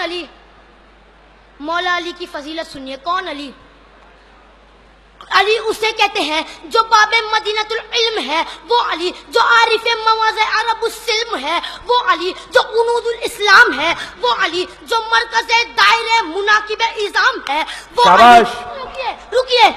علی؟ مولا علی کی فضیلت سنیے. کون علی؟ علی اسے کہتے ہیں جو باب مدینۃ العلم ہے وہ علی، جو عارف مواضع عرب السلم ہے وہ علی، جو عنود الاسلام ہے وہ علی، جو مرکز دائرہ مناقب اعظام ہے وہ علی. رکیے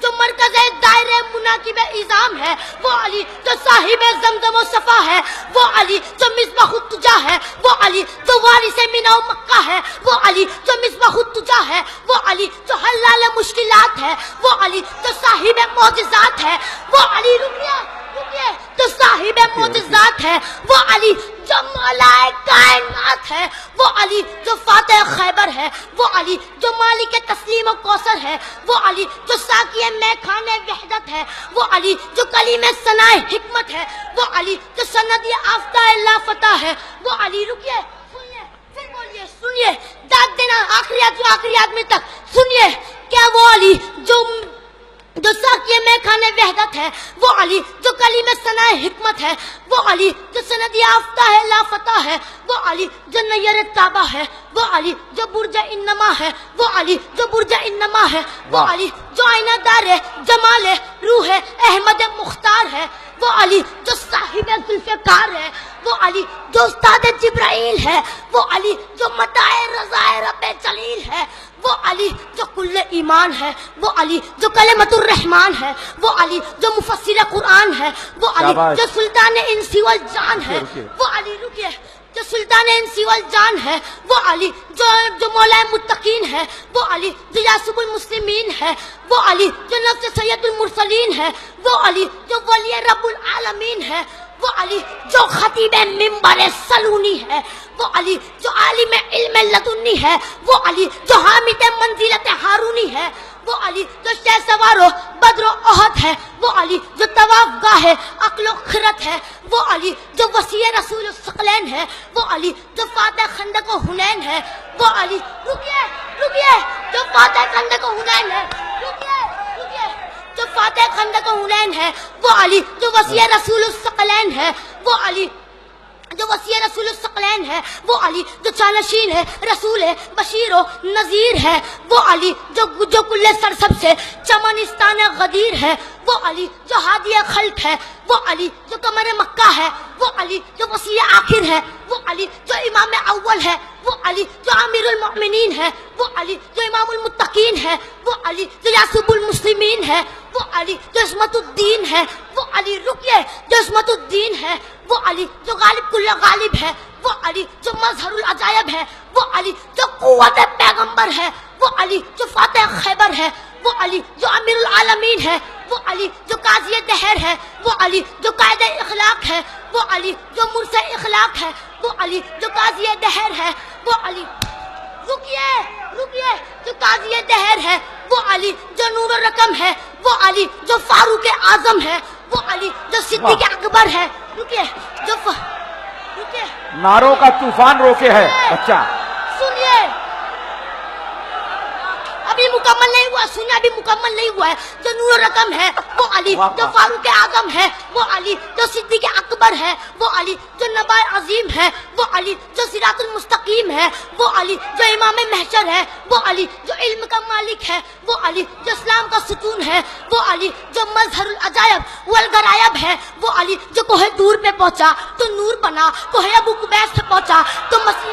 جو مرکز دائرہ مناقب اعظام ہے وہ علی، جو صاحب زمزم و صفا ہے وہ علی، جو مصباح التجا ہے وہ علی، جو وارث مینا و مکہ ہے وہ علی، جو مصباح التجا ہے وہ علی، جو حلال مشکلات ہے وہ علی، جو صاحب معجزات ہے وہ علی. رکیے جو صاحب معجزات ہے وہ علی، جو مولا کائنات ہے وہ علی، جو فاتح خیبر ہے وہ علی، جو مالک تسلیم و کوثر ہے وہ علی، جو ساقی میں کھانے وحدت ہے وہ علی، جو کلیم ثنا حکمت ہے وہ علی، جو سند آفتہ لا فتح ہے وہ علی. رکیے سنیے پھر بولیے، سنیے داد دینا آخری آدمی تک. سنیے کیا وہ علی جو ساقی میں کھانے وحدت ہے وہ علی، جو کلیم ثنا حکمت ہے وہ علی، جو سند یافتہ ہے لا فتح ہے وہ علی، جو نیر تابہ ہے وہ علی، جو برج انما ہے وہ علی، جو برج انما ہے وہ علی، جو آئینہ دار جمال روح احمد مختار ہے وہ علی، جو صاحب ذوالفقار ہے وہ علی، جو استاد جبرائیل ہے وہ علی، جو متاع رضا رب جلیل ہے وہ علی، جو کل ایمان ہے وہ علی، جو کلمۃ الرحمن ہے وہ علی، جو مفسر قرآن ہے وہ علی، جو سلطان انسی والجان ہے وہ علی. رکیے جو سلطان انسی والجان ہے وہ علی، جو مولا متقین ہے وہ علی، جو یاسب المسلمین ہے وہ علی، جو نفس سید المرسلین ہے وہ علی، جو ولی رب العالمین ہے وہ علی، جو خطیب منبر سلونی ہے وہ علی، جو عالم علم لدنی ہے وہ علی، جو حامد منزلت ہارونی ہے وہ علی، جو شہ سوارو بدر و احد ہے وہ علی، جو طواف گاہ عقل و خرت ہے وہ علی، جو وسیع رسول الثقلین ہے وہ علی، جو فاتح خندق و حنین ہے وہ علی. رکیے جو فاتح خندق و حنین ہے. رکیے جو فاتح خندق و حنین ہے وہ علی، جو وسیع رسول الثقلین ہے وہ علی، جو وسیع رسول الثقلین ہے وہ علی، جو چانشین ہے رسول بشیر و نذیر ہے وہ علی، جو کل سرسب سے چمنستان غدیر ہے وہ علی، جو ہادی خلق ہے وہ علی، جو قمر مکہ ہے وہ علی، جو وسیع آخر ہے وہ علی، جو امام اول ہے وہ علی، جو امیر المؤمنین ہے وہ علی، جو امام المتقین ہے وہ علی، جو یاسب المسلمین ہے وہ علی، جو عصمت الدین ہے وہ علی. رکیے جو عصمت الدین ہے وہ علی، جو غالب کل غالب ہے وہ علی، جو مظہر العجائب ہے وہ علی، جو قوت پیغمبر ہے وہ علی، جو فاتح خیبر ہے وہ علی، جو امیر العالمین ہے وہ علی، جو قاضی دہر ہے وہ علی، جو قائد اخلاق ہے وہ علی، جو مرسل اخلاق ہے وہ علی، جو قاضی دہر ہے وہ علی. رکیے جو قاضی دہر ہے وہ علی، جو نور الرقم ہے وہ علی، جو فاروق اعظم ہے وہ علی، جو صدیق اکبر ہے. رکیے ناروں کا طوفان روکے ہے بچہ. سنیے ابھی مکمل نہیں ہوا، سنیے ابھی مکمل نہیں ہوا ہے. جو نور الرقم ہے وہ علی، جو فاروق اعظم ہے وہ علی، جو صدیق اکبر ہے وہ علی، جو نبا عظیم ہے وہ علی، جو صراط المستقیم ہے وہ علی، جو امام محشر ہے وہ علی، جو علم کا مالک ہے وہ علی، جو اسلام کا ستون ہے وہ علی، جو مظہر العجائب والغرائب ہے وہ علی، جو کوہ دور پہ پہنچا تو نور بنا، کوہ ابو قبیس پہ پہنچا تو مسیح.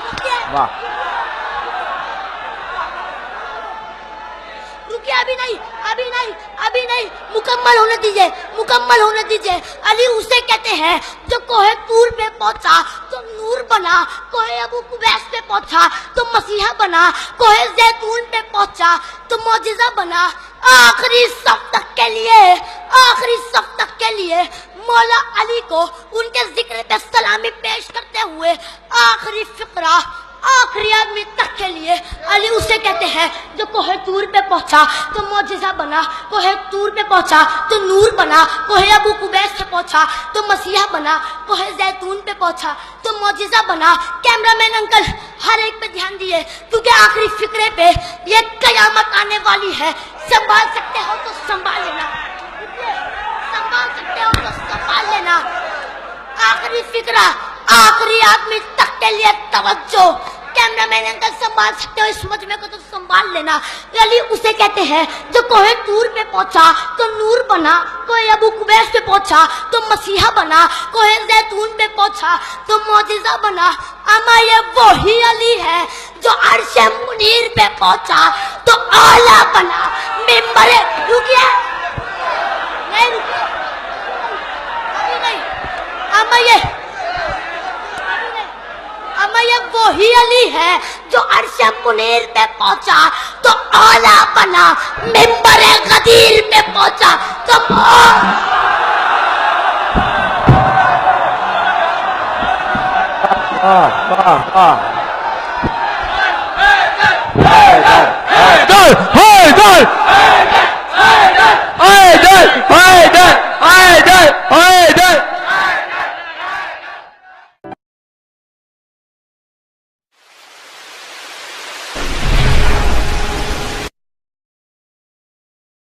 رکیے ابھی نہیں مکمل ہونے دیجئے. علی اسے کہتے ہیں جو کوہ طور پہ پہنچا تو نور بنا، کوہ ابو قبیس پہ پہنچا تو مسیحا بنا، کوہ زیتون پہ پہنچا تو معجزہ بنا. آخری صف تک کے لیے مولا علی کو ان کے ذکر پہ سلامی پیش کرتے ہوئے آخری فقرہ آخری آدمی تک کے لیے علی اسے کہتے ہیں جو کوہ طور پہ پہنچا تو معجزہ بنا، کوہ طور پہ پہنچا تو نور بنا، کوہ ابو قبیس پہ پہنچا تو مسیحا بنا، کوہ زیتون پہ پہنچا تو معجزہ بنا. کیمرہ مین انکل ہر ایک پہ دھیان دیے کیونکہ آخری فقرے پہ یہ قیامت آنے والی ہے. سنبھال سکتے ہو تو سنبھال لینا. آخری فقرہ آخری آدمی تک کے لیے توجہ. کیمرہ مین انکل سنبھال سکتے ہو اس مجمع کو تو سنبھال لینا. علی اسے کہتے ہیں جو کوہ طور پہ پہنچا تو نور بنا, کوہ ابو قبیس پہ پہنچا تو مسیحا بنا, کوہ زیتون پہ پہنچا تو معجزہ بنا. اما یہ وہی علی ہے جو عرش منیر پہ پہنچا تو اعلیٰ بنا. ممبر رکیے نہیں رکیے ابھی نہیں. اما یہ وہی علی ہے جو عرش منیر پہ پہنچا تو اعلیٰ بنا. ممبر غدیر پہ پہنچا تو حیدر حیدر